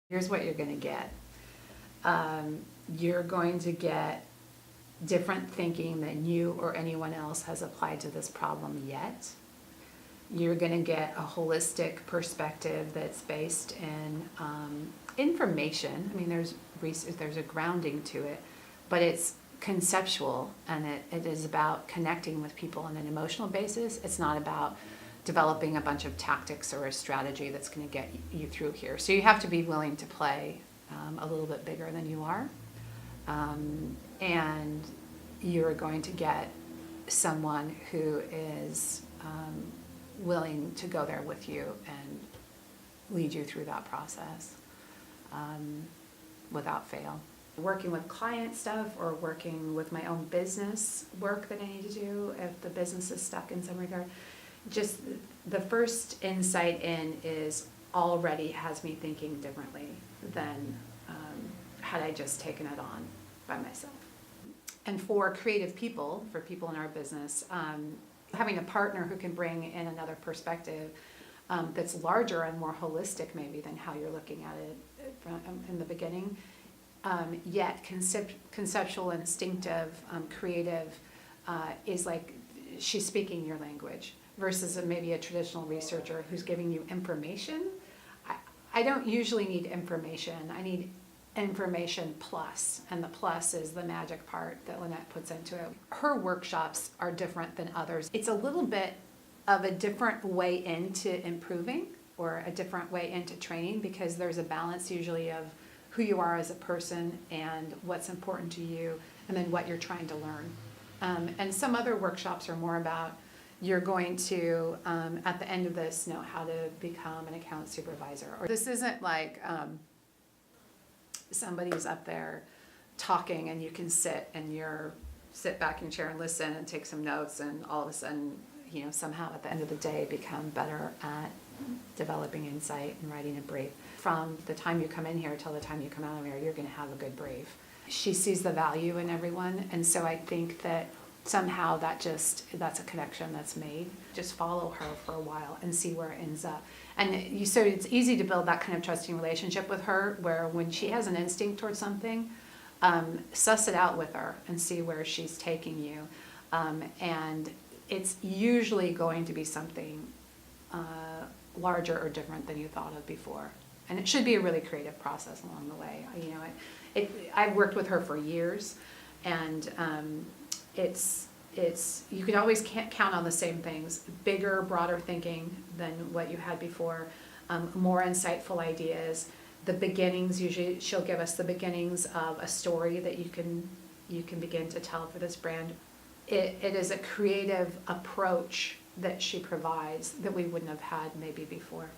Here's what you're going to get. You're going to get different thinking than you or anyone else has applied to this problem yet. You're going to get a holistic perspective that's based in information. I mean, there's research, there's a grounding to it, but it's conceptual, and it is about connecting with people on an emotional basis. It's not about developing a bunch of tactics or a strategy that's going to get you through here. So you have to be willing to play a little bit bigger than you are. And you're going to get someone who is willing to go there with you and lead you through that process without fail. Working with client stuff or working with my own business work that I need to do if the business is stuck in some regard, just the first insight in is already has me thinking differently than had I just taken it on by myself. And for creative people, for people in our business, having a partner who can bring in another perspective that's larger and more holistic maybe than how you're looking at it in the beginning, yet conceptual, instinctive, creative, is like she's speaking your language versus maybe a traditional researcher who's giving you information. I don't usually need information. I need information plus, and the plus is the magic part that Lynette puts into it. Her workshops are different than others. It's a little bit of a different way into improving or a different way into training because there's a balance usually of who you are as a person and what's important to you and then what you're trying to learn. And some other workshops are more about you're going to, at the end of this, know how to become an account supervisor. Or this isn't like somebody's up there talking and you can sit back in your chair and listen and take some notes and all of a sudden, somehow at the end of the day become better at developing insight and writing a brief. From the time you come in here till the time you come out of here, you're going to have a good brief. She sees the value in everyone, and so I think that somehow that's a connection that's made. Just follow her for a while and see where it ends up. And so it's easy to build that kind of trusting relationship with her where when she has an instinct towards something, suss it out with her and see where she's taking you. And it's usually going to be something larger or different than you thought of before. And it should be a really creative process along the way. I've worked with her for years, and it's you can always can't count on the same things. Bigger, broader thinking than what you had before, more insightful ideas. The beginnings, usually she'll give us the beginnings of a story that you can begin to tell for this brand. It is a creative approach that she provides that we wouldn't have had maybe before.